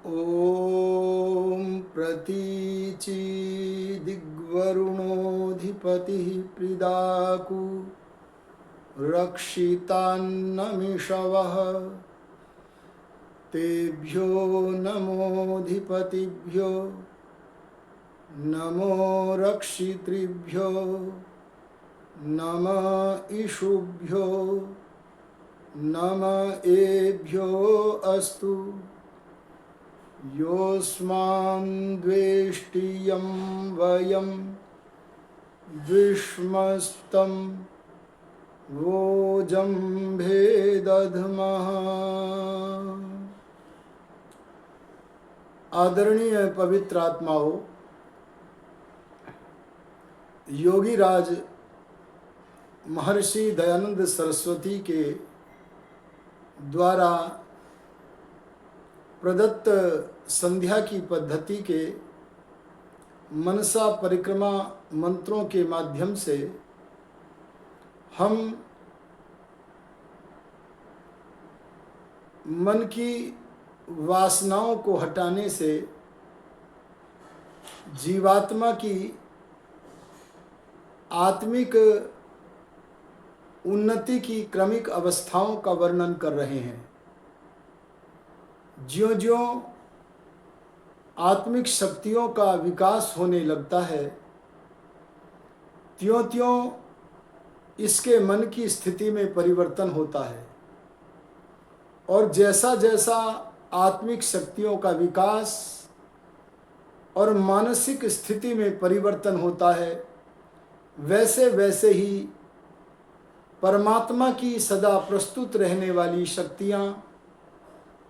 ॐ प्रतीचि दिग्वरुणोऽधिपतिः प्रीदाकु रक्षितान्नमिषवः तेभ्यो नमोऽधिपतिभ्यो नमो रक्षितृभ्यो नम ईशुभ्यो नम एभ्यो अस्तु योऽस्मान् द्वेष्टियं वयं द्विष्मस्तं वोजं भेदधमः। आदरणीय पवित्र आत्माओं, योगीराज महर्षि दयानंद सरस्वती के द्वारा प्रदत्त संध्या की पद्धति के मनसा परिक्रमा मंत्रों के माध्यम से हम मन की वासनाओं को हटाने से जीवात्मा की आत्मिक उन्नति की क्रमिक अवस्थाओं का वर्णन कर रहे हैं। ज्यों ज्यों आत्मिक शक्तियों का विकास होने लगता है, त्यों त्यों इसके मन की स्थिति में परिवर्तन होता है और जैसा जैसा आत्मिक शक्तियों का विकास और मानसिक स्थिति में परिवर्तन होता है, वैसे वैसे ही परमात्मा की सदा प्रस्तुत रहने वाली शक्तियाँ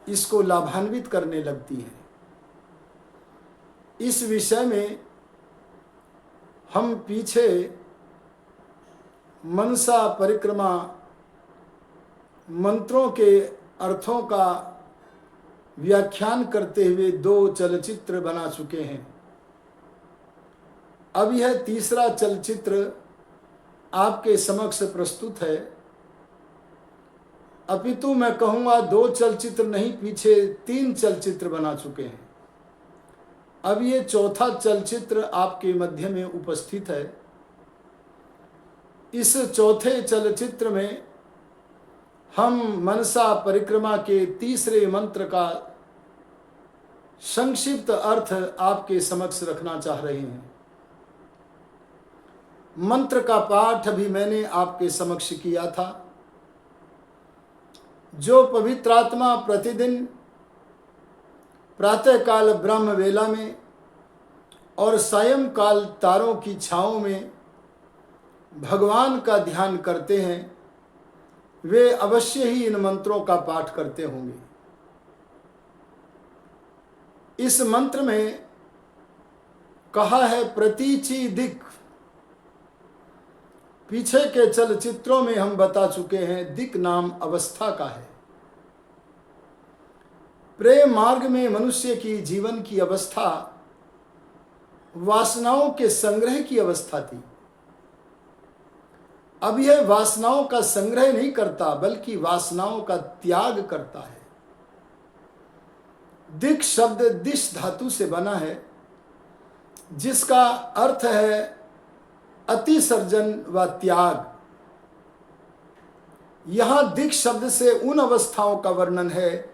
इसको लाभान्वित करने लगती हैं। इस विषय में हम पीछे मनसा परिक्रमा मंत्रों के अर्थों का व्याख्यान करते हुए 2 चलचित्र बना चुके हैं। अब यह तीसरा चलचित्र आपके समक्ष प्रस्तुत है। अपितु मैं कहूँगा 2 चलचित्र नहीं, पीछे 3 चलचित्र बना चुके हैं। अब ये चौथा चलचित्र आपके मध्य में उपस्थित है। इस चौथे चलचित्र में हम मनसा परिक्रमा के तीसरे मंत्र का संक्षिप्त अर्थ आपके समक्ष रखना चाह रहे हैं। मंत्र का पाठ अभी मैंने आपके समक्ष किया था। जो पवित्र आत्मा प्रतिदिन प्रातःकाल ब्रह्म वेला में और सायंकाल तारों की छाँव में भगवान का ध्यान करते हैं, वे अवश्य ही इन मंत्रों का पाठ करते होंगे। इस मंत्र में कहा है प्रतीचि दिक्। पीछे के चलचित्रों में हम बता चुके हैं दिक् नाम अवस्था का है। प्रेम मार्ग में मनुष्य की जीवन की अवस्था वासनाओं के संग्रह की अवस्था थी। अब यह वासनाओं का संग्रह नहीं करता, बल्कि वासनाओं का त्याग करता है। दिक् शब्द दिश धातु से बना है, जिसका अर्थ है अतिसर्जन व त्याग। यहां दिक् शब्द से उन अवस्थाओं का वर्णन है,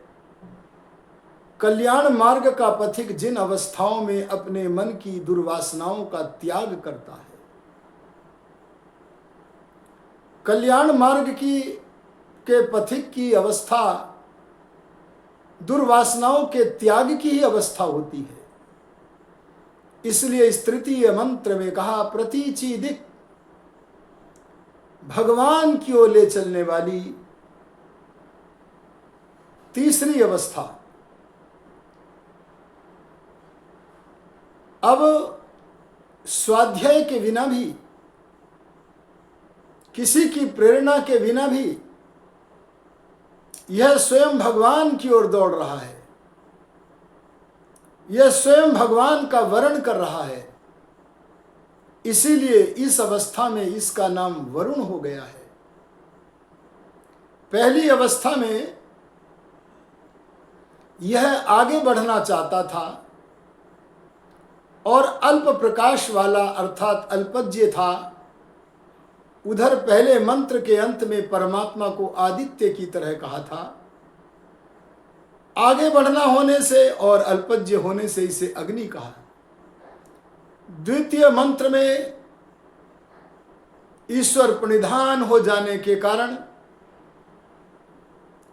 कल्याण मार्ग का पथिक जिन अवस्थाओं में अपने मन की दुर्वासनाओं का त्याग करता है। कल्याण मार्ग के पथिक की अवस्था दुर्वासनाओं के त्याग की ही अवस्था होती है। इसलिए इस तृतीय मंत्र में कहा प्रतीचि दिक्, भगवान की ओर ले चलने वाली तीसरी अवस्था। अब स्वाध्याय के बिना भी, किसी की प्रेरणा के बिना भी यह स्वयं भगवान की ओर दौड़ रहा है। यह स्वयं भगवान का वर्ण कर रहा है। इसीलिए इस अवस्था में इसका नाम वरुण हो गया है। पहली अवस्था में यह आगे बढ़ना चाहता था और अल्प प्रकाश वाला अर्थात अल्पज्य था। उधर पहले मंत्र के अंत में परमात्मा को आदित्य की तरह कहा था। आगे बढ़ना होने से और अल्पज्य होने से इसे अग्नि कहा। द्वितीय मंत्र में ईश्वर प्रणिधान हो जाने के कारण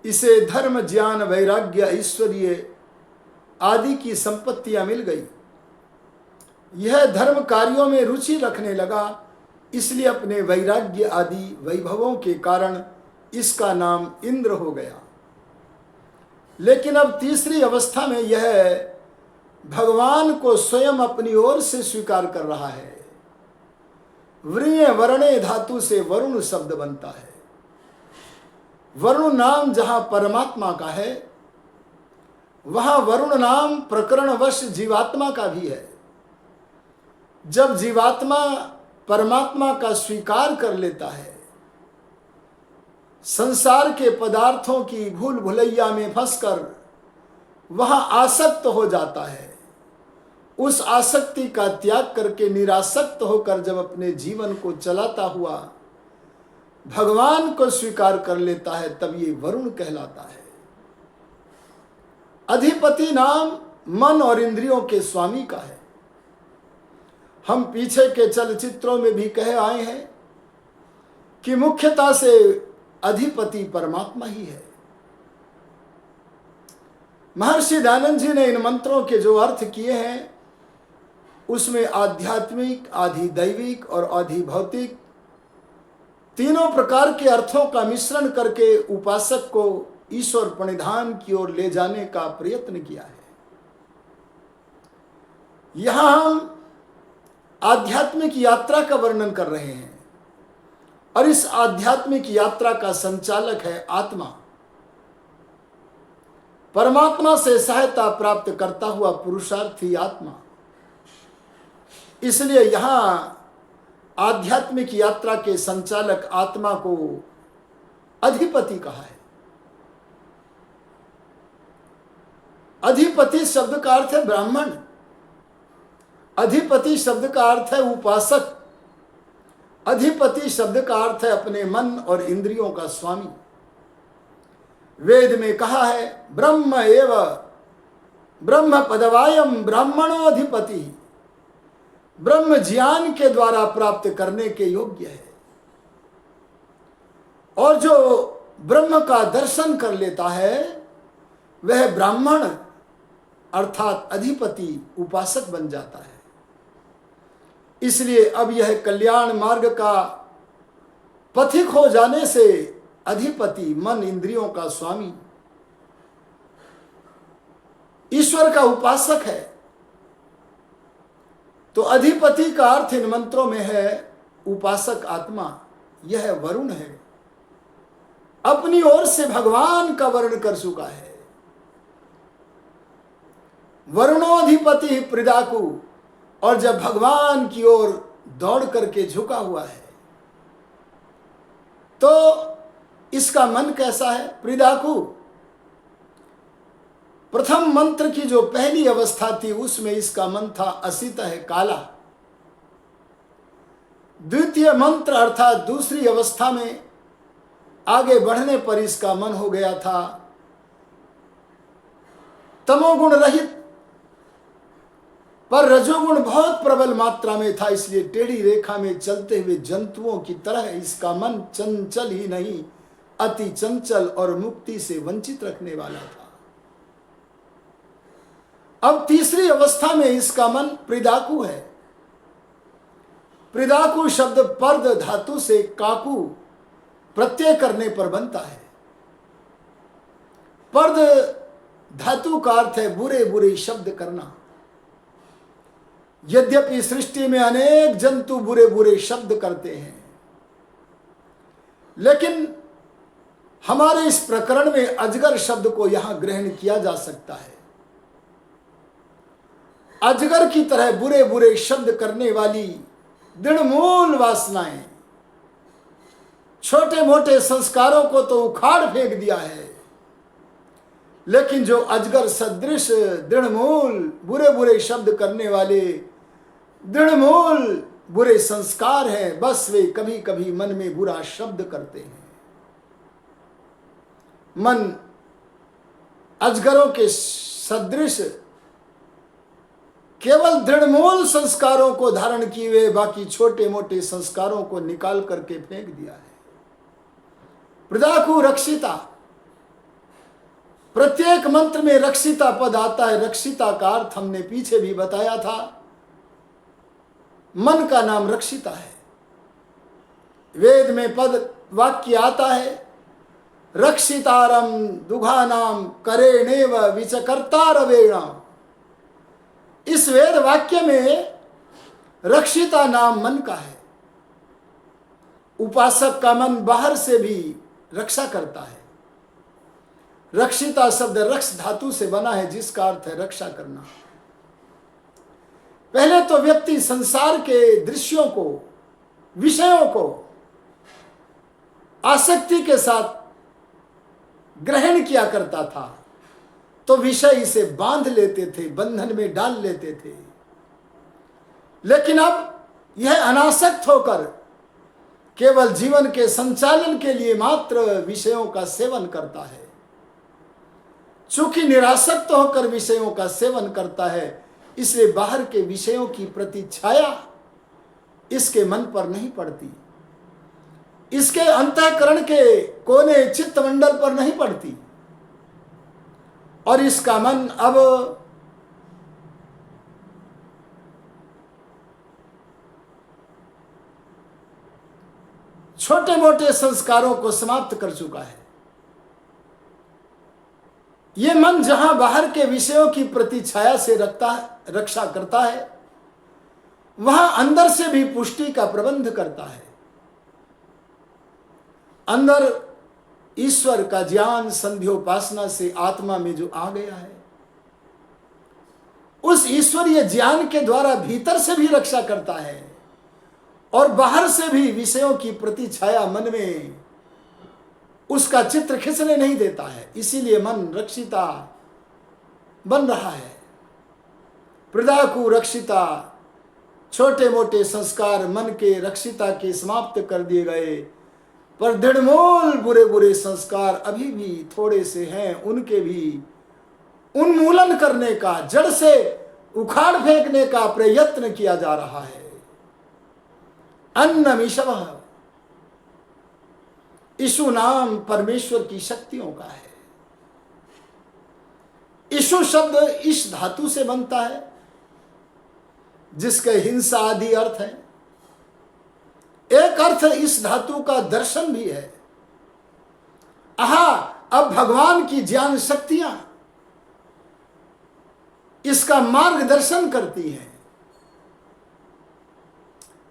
इसे धर्म ज्ञान वैराग्य ईश्वरीय आदि की संपत्तियां मिल गई। यह धर्म कार्यों में रुचि रखने लगा, इसलिए अपने वैराग्य आदि वैभवों के कारण इसका नाम इंद्र हो गया। लेकिन अब तीसरी अवस्था में यह भगवान को स्वयं अपनी ओर से स्वीकार कर रहा है। वृण्य वर्णे धातु से वरुण शब्द बनता है। वरुण नाम जहां परमात्मा का है, वहां वरुण नाम प्रकरणवश जीवात्मा का भी है। जब जीवात्मा परमात्मा का स्वीकार कर लेता है, संसार के पदार्थों की भूल भुलैया में फंसकर वहां आसक्त हो जाता है, उस आसक्ति का त्याग करके निरासक्त होकर जब अपने जीवन को चलाता हुआ भगवान को स्वीकार कर लेता है, तब ये वरुण कहलाता है। अधिपति नाम मन और इंद्रियों के स्वामी का है। हम पीछे के चलचित्रों में भी कहे आए हैं कि मुख्यता से अधिपति परमात्मा ही है। महर्षि दयानंद जी ने इन मंत्रों के जो अर्थ किए हैं, उसमें आध्यात्मिक, आधिदैविक और आधिभौतिक तीनों प्रकार के अर्थों का मिश्रण करके उपासक को ईश्वर प्रणिधान की ओर ले जाने का प्रयत्न किया है। यहां हम आध्यात्मिक यात्रा का वर्णन कर रहे हैं और इस आध्यात्मिक यात्रा का संचालक है आत्मा। परमात्मा से सहायता प्राप्त करता हुआ पुरुषार्थी आत्मा। इसलिए यहां आध्यात्मिक यात्रा के संचालक आत्मा को अधिपति कहा है। अधिपति शब्द का अर्थ है ब्राह्मण। अधिपति शब्द का अर्थ है उपासक। अधिपति शब्द का अर्थ है अपने मन और इंद्रियों का स्वामी। वेद में कहा है ब्रह्म एव ब्रह्म पदवायम ब्राह्मणो अधिपति। ब्रह्म ज्ञान के द्वारा प्राप्त करने के योग्य है, और जो ब्रह्म का दर्शन कर लेता है वह ब्राह्मण अर्थात अधिपति उपासक बन जाता है। इसलिए अब यह कल्याण मार्ग का पथिक हो जाने से अधिपति मन इंद्रियों का स्वामी ईश्वर का उपासक है। तो अधिपति का अर्थ इन मंत्रों में है उपासक आत्मा। यह वरुण है, अपनी ओर से भगवान का वर्ण कर चुका है। वरुणोधिपति प्रिदाकु, और जब भगवान की ओर दौड़ करके झुका हुआ है तो इसका मन कैसा है? प्रिदाकु। प्रथम मंत्र की जो पहली अवस्था थी उसमें इसका मन था असित है, काला। द्वितीय मंत्र अर्थात दूसरी अवस्था में आगे बढ़ने पर इसका मन हो गया था तमोगुण रहित, पर रजोगुण बहुत प्रबल मात्रा में था, इसलिए टेढ़ी रेखा में चलते हुए जंतुओं की तरह इसका मन चंचल ही नहीं, अति चंचल और मुक्ति से वंचित रखने वाला था। अब तीसरी अवस्था में इसका मन प्रिदाकु है। प्रिदाकु शब्द पर्द धातु से काकु प्रत्यय करने पर बनता है। पर्द धातु का अर्थ है बुरे बुरे शब्द करना। यद्यपि सृष्टि में अनेक जंतु बुरे बुरे शब्द करते हैं, लेकिन हमारे इस प्रकरण में अजगर शब्द को यहां ग्रहण किया जा सकता है। अजगर की तरह बुरे बुरे शब्द करने वाली दृढ़मूल वासनाएं, छोटे मोटे संस्कारों को तो उखाड़ फेंक दिया है, लेकिन जो अजगर सदृश दृढ़मूल बुरे बुरे शब्द करने वाले दृढ़मूल बुरे संस्कार हैं, बस वे कभी कभी मन में बुरा शब्द करते हैं। मन अजगरों के सदृश केवल दृढ़मूल संस्कारों को धारण किए हुए बाकी छोटे मोटे संस्कारों को निकाल करके फेंक दिया है। प्रदाकु रक्षिता, प्रत्येक मंत्र में रक्षिता पद आता है। रक्षिता का अर्थ हमने पीछे भी बताया था, मन का नाम रक्षिता है। वेद में पद वाक्य आता है, रक्षितारम दुघानाम करेणेव विचकर्तारवेण। इस वेद वाक्य में रक्षिता नाम मन का है। उपासक का मन बाहर से भी रक्षा करता है। रक्षिता शब्द रक्ष धातु से बना है, जिसका अर्थ है रक्षा करना। पहले तो व्यक्ति संसार के दृश्यों को, विषयों को आसक्ति के साथ ग्रहण किया करता था, तो विषय इसे बांध लेते थे, बंधन में डाल लेते थे। लेकिन अब यह अनासक्त होकर केवल जीवन के संचालन के लिए मात्र विषयों का सेवन करता है। चूंकि निरासक्त होकर विषयों का सेवन करता है, इसलिए बाहर के विषयों की प्रतिछाया इसके मन पर नहीं पड़ती, इसके अंतःकरण के कोने चित्तमंडल पर नहीं पड़ती, और इसका मन अब छोटे मोटे संस्कारों को समाप्त कर चुका है। ये मन जहां बाहर के विषयों की प्रतिछाया से रक्षा करता है, वहां अंदर से भी पुष्टि का प्रबंध करता है। अंदर ईश्वर का ज्ञान संध्योपासना से आत्मा में जो आ गया है, उस ईश्वरीय ज्ञान के द्वारा भीतर से भी रक्षा करता है और बाहर से भी विषयों की प्रतिछाया मन में उसका चित्र खींचने नहीं देता है। इसीलिए मन रक्षिता बन रहा है। प्रदाकु रक्षिता, छोटे मोटे संस्कार मन के रक्षिता के समाप्त कर दिए गए, पर दृढ़मूल बुरे बुरे संस्कार अभी भी थोड़े से हैं, उनके भी उन्मूलन करने का, जड़ से उखाड़ फेंकने का प्रयत्न किया जा रहा है। अन्नमिषवः, ईशु नाम परमेश्वर की शक्तियों का है। ईशु शब्द ईश धातु से बनता है, जिसके हिंसा आदि अर्थ है। एक अर्थ इस धातु का दर्शन भी है। आहा, अब भगवान की ज्ञान शक्तियां इसका मार्गदर्शन करती हैं।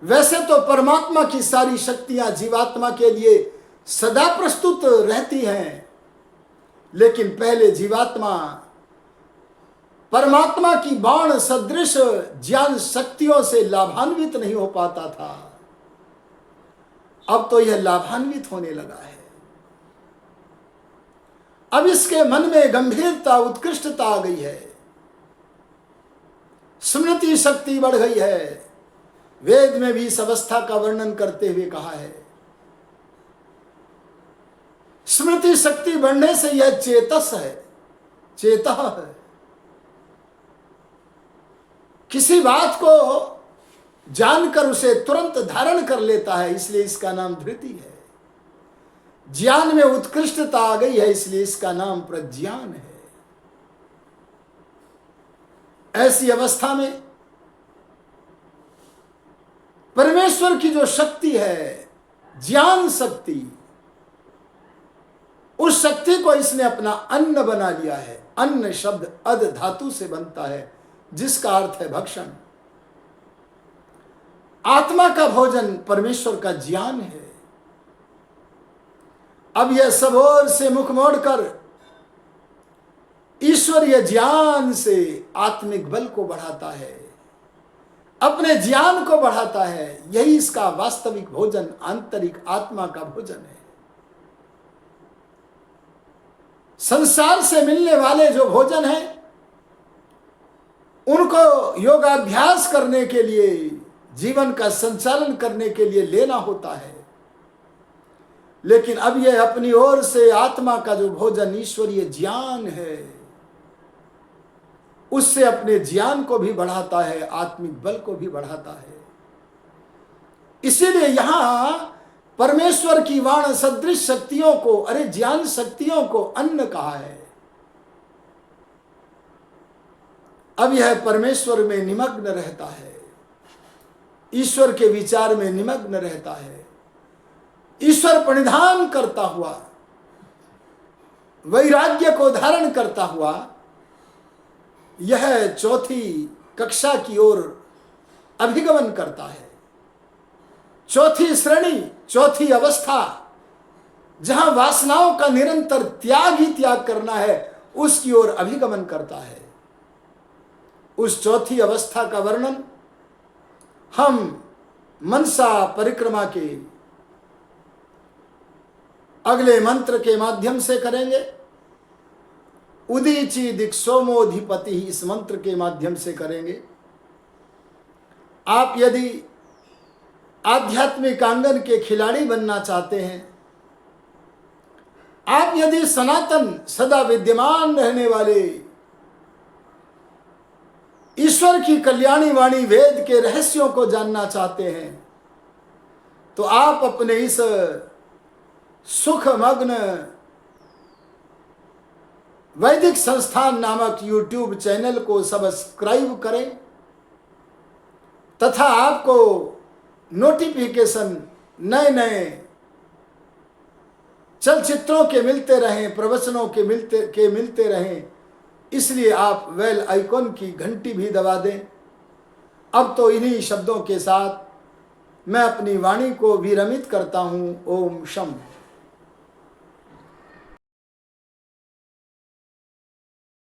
वैसे तो परमात्मा की सारी शक्तियां जीवात्मा के लिए सदा प्रस्तुत रहती हैं, लेकिन पहले जीवात्मा परमात्मा की बाण सदृश ज्ञान शक्तियों से लाभान्वित नहीं हो पाता था। अब तो यह लाभान्वित होने लगा है। अब इसके मन में गंभीरता, उत्कृष्टता आ गई है, स्मृति शक्ति बढ़ गई है। वेद में भी इस अवस्था का वर्णन करते हुए कहा है, स्मृति शक्ति बढ़ने से यह चेतस है, चेतः है। किसी बात को जानकर उसे तुरंत धारण कर लेता है, इसलिए इसका नाम धृति है। ज्ञान में उत्कृष्टता आ गई है, इसलिए इसका नाम प्रज्ञान है। ऐसी अवस्था में परमेश्वर की जो शक्ति है, ज्ञान शक्ति, उस शक्ति को इसने अपना अन्न बना लिया है। अन्न शब्द अद धातु से बनता है, जिसका अर्थ है भक्षण। आत्मा का भोजन परमेश्वर का ज्ञान है। अब यह सब ओर से मुख मोड़कर ईश्वरीय ज्ञान से आत्मिक बल को बढ़ाता है, अपने ज्ञान को बढ़ाता है। यही इसका वास्तविक भोजन, आंतरिक आत्मा का भोजन है। संसार से मिलने वाले जो भोजन हैं उनको योगाभ्यास करने के लिए, जीवन का संचालन करने के लिए लेना होता है। लेकिन अब यह अपनी ओर से आत्मा का जो भोजन ईश्वरीय ज्ञान है, उससे अपने ज्ञान को भी बढ़ाता है, आत्मिक बल को भी बढ़ाता है। इसीलिए यहां परमेश्वर की वाण सदृश शक्तियों को, अरे ज्ञान शक्तियों को अन्न कहा है। अब यह परमेश्वर में निमग्न रहता है, ईश्वर के विचार में निमग्न रहता है, ईश्वर परिधान करता हुआ, वैराग्य को धारण करता हुआ यह चौथी कक्षा की ओर अभिगमन करता है। चौथी श्रेणी, चौथी अवस्था, जहां वासनाओं का निरंतर त्याग ही त्याग करना है, उसकी ओर अभिगमन करता है। उस चौथी अवस्था का वर्णन हम मनसा परिक्रमा के अगले मंत्र के माध्यम से करेंगे। उदीची दिक्सोमोधिपति, इस मंत्र के माध्यम से करेंगे। आप यदि आध्यात्मिक आंगन के खिलाड़ी बनना चाहते हैं, आप यदि सनातन सदा विद्यमान रहने वाले ईश्वर की कल्याणी वाणी वेद के रहस्यों को जानना चाहते हैं, तो आप अपने इस सुखमग्न वैदिक संस्थान नामक YouTube चैनल को सब्सक्राइब करें तथा आपको नोटिफिकेशन नए नए चलचित्रों के मिलते रहें, प्रवचनों के मिलते रहें। इसलिए आप बेल आइकॉन की घंटी भी दबा दें। अब तो इन्हीं शब्दों के साथ मैं अपनी वाणी को विरमित करता हूँ। ओम शम।